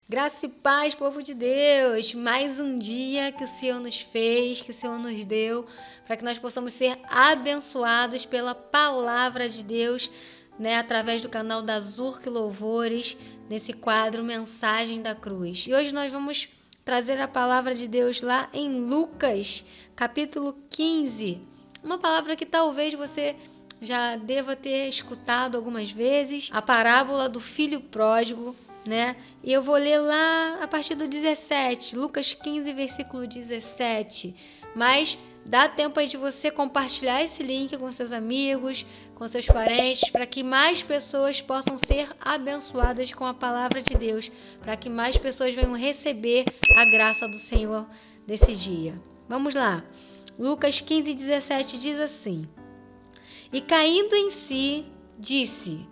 Graça e paz, povo de Deus! Mais um dia que o Senhor nos fez, que o Senhor nos deu, para que nós possamos ser abençoados pela palavra de Deus, através do canal da Zurk Louvores, nesse quadro Mensagem da Cruz. E hoje nós vamos trazer a palavra de Deus lá em Lucas, capítulo 15. Uma palavra que talvez você já deva ter escutado algumas vezes, a parábola do filho pródigo, E eu vou ler lá a partir do 17, Lucas 15, versículo 17. Mas dá tempo aí de você compartilhar esse link com seus amigos, com seus parentes, para que mais pessoas possam ser abençoadas com a palavra de Deus, para que mais pessoas venham receber a graça do Senhor desse dia. Vamos lá. Lucas 15, 17 diz assim: E caindo em si, disse: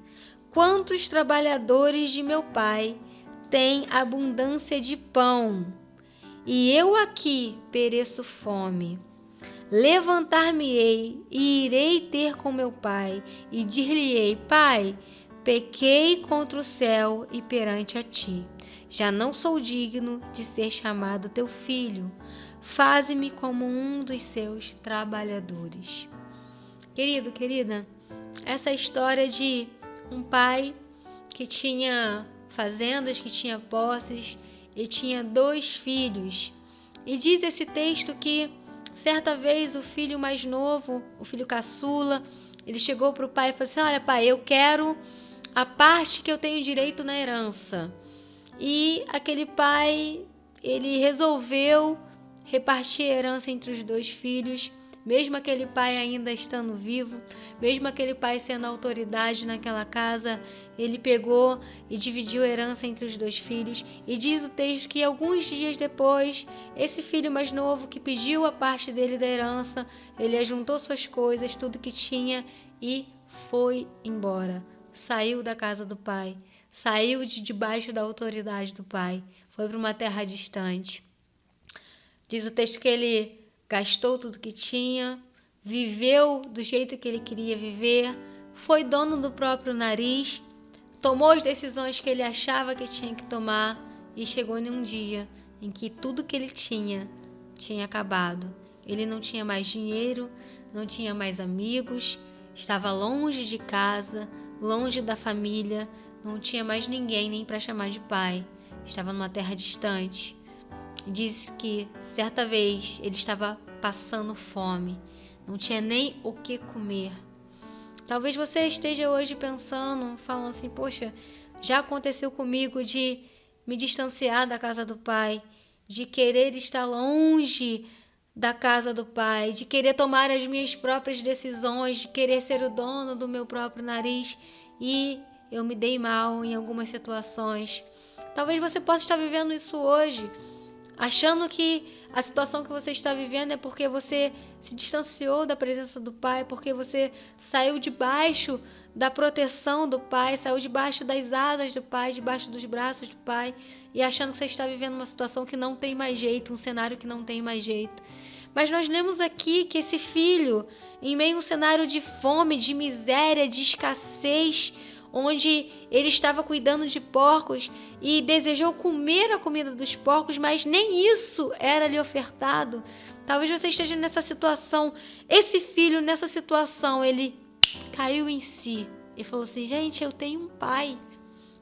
Quantos trabalhadores de meu pai têm abundância de pão, e eu aqui pereço fome. Levantar-me-ei e irei ter com meu pai, e dir-lhe-ei: Pai, pequei contra o céu e perante a ti. Já não sou digno de ser chamado teu filho. Faze-me como um dos seus trabalhadores. Querido, querida, essa história de um pai que tinha fazendas, que tinha posses e tinha 2 filhos. E diz esse texto que certa vez o filho mais novo, o filho caçula, ele chegou para o pai e falou assim: Olha, pai, eu quero a parte que eu tenho direito na herança. E aquele pai, ele resolveu repartir a herança entre os 2 filhos. Mesmo aquele pai ainda estando vivo, mesmo aquele pai sendo autoridade naquela casa, ele pegou e dividiu a herança entre os 2 filhos. E diz o texto que alguns dias depois, esse filho mais novo que pediu a parte dele da herança, ele ajuntou suas coisas, tudo que tinha e foi embora. Saiu da casa do pai, saiu de debaixo da autoridade do pai, foi para uma terra distante. Diz o texto que ele gastou tudo que tinha, viveu do jeito que ele queria viver, foi dono do próprio nariz, tomou as decisões que ele achava que tinha que tomar e chegou em um dia em que tudo que ele tinha acabado. Ele não tinha mais dinheiro, não tinha mais amigos, estava longe de casa, longe da família, não tinha mais ninguém nem para chamar de pai, estava numa terra distante. Diz que certa vez ele estava passando fome, não tinha nem o que comer. Talvez você esteja hoje pensando, falando assim: poxa, já aconteceu comigo de me distanciar da casa do pai, de querer estar longe da casa do pai, de querer tomar as minhas próprias decisões, de querer ser o dono do meu próprio nariz, e eu me dei mal em algumas situações. Talvez você possa estar vivendo isso hoje, achando que a situação que você está vivendo é porque você se distanciou da presença do Pai, porque você saiu debaixo da proteção do Pai, saiu debaixo das asas do Pai, debaixo dos braços do Pai, e achando que você está vivendo uma situação que não tem mais jeito, um cenário que não tem mais jeito. Mas nós lemos aqui que esse filho, em meio a um cenário de fome, de miséria, de escassez, onde ele estava cuidando de porcos e desejou comer a comida dos porcos, mas nem isso era lhe ofertado. Talvez você esteja nessa situação. Esse filho, nessa situação, ele caiu em si e falou assim: gente, eu tenho um pai.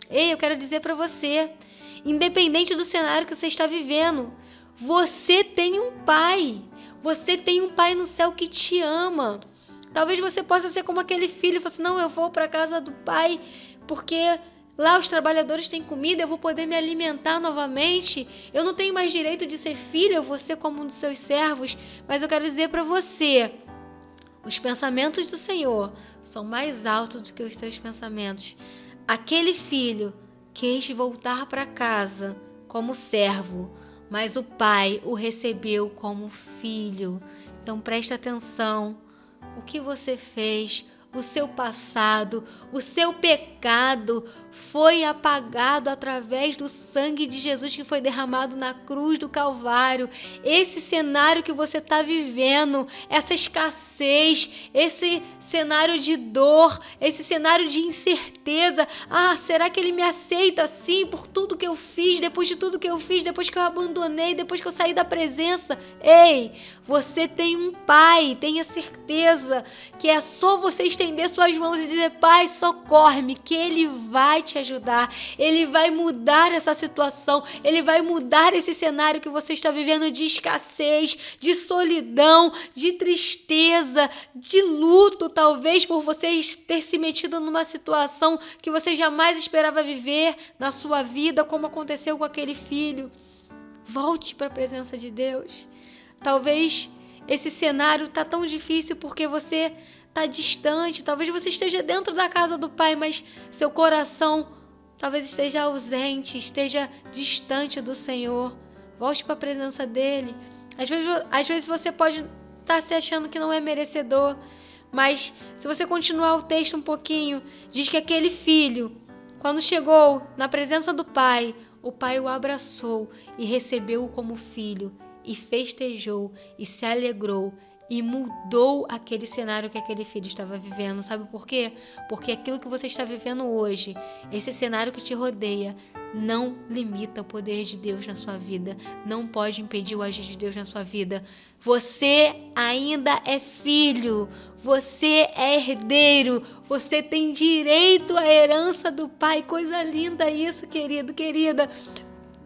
Ei, eu quero dizer para você, independente do cenário que você está vivendo, você tem um pai. Você tem um pai no céu que te ama. Talvez você possa ser como aquele filho e falar assim: não, eu vou para a casa do pai porque lá os trabalhadores têm comida, eu vou poder me alimentar novamente. Eu não tenho mais direito de ser filho, eu vou ser como um dos seus servos. Mas eu quero dizer para você, os pensamentos do Senhor são mais altos do que os seus pensamentos. Aquele filho quis voltar para casa como servo, mas o pai o recebeu como filho. Então presta atenção. O que você fez, o seu passado, o seu pecado foi apagado através do sangue de Jesus que foi derramado na cruz do Calvário. Esse cenário que você está vivendo, essa escassez, esse cenário de dor, esse cenário de incerteza. Será que ele me aceita assim por tudo que eu fiz, depois de tudo que eu fiz, depois que eu abandonei, depois que eu saí da presença? Ei, você tem um Pai, tenha certeza que é só você estender suas mãos e dizer: Pai, socorre-me, que Ele vai te ajudar, Ele vai mudar essa situação, Ele vai mudar esse cenário que você está vivendo de escassez, de solidão, de tristeza, de luto, talvez por você ter se metido numa situação que você jamais esperava viver na sua vida, como aconteceu com aquele filho. Volte para a presença de Deus. Talvez esse cenário está tão difícil porque você está distante, talvez você esteja dentro da casa do Pai, mas seu coração talvez esteja ausente, esteja distante do Senhor. Volte para a presença dEle. Às vezes você pode estar se achando que não é merecedor, mas se você continuar o texto um pouquinho, diz que aquele filho, quando chegou na presença do Pai, o Pai o abraçou e recebeu-o como filho, e festejou, e se alegrou, e mudou aquele cenário que aquele filho estava vivendo. Sabe por quê? Porque aquilo que você está vivendo hoje, esse cenário que te rodeia, não limita o poder de Deus na sua vida, não pode impedir o agir de Deus na sua vida. Você ainda é filho, você é herdeiro, você tem direito à herança do Pai. Coisa linda isso, querido, querida.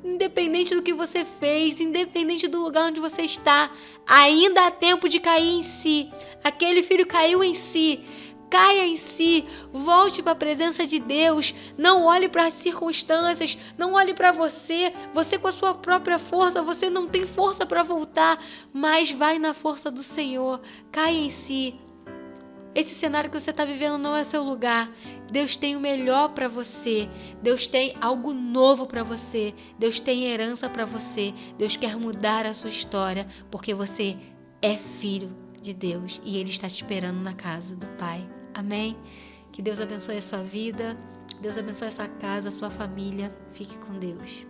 Independente do que você fez, independente do lugar onde você está, ainda há tempo de cair em si. Aquele filho caiu em si. Caia em si, volte para a presença de Deus, não olhe para as circunstâncias, não olhe para você com a sua própria força, você não tem força para voltar, mas vai na força do Senhor, caia em si. Esse cenário que você está vivendo não é seu lugar. Deus tem o melhor para você. Deus tem algo novo para você. Deus tem herança para você. Deus quer mudar a sua história, porque você é filho de Deus e Ele está te esperando na casa do Pai. Amém? Que Deus abençoe a sua vida. Deus abençoe a sua casa, a sua família. Fique com Deus.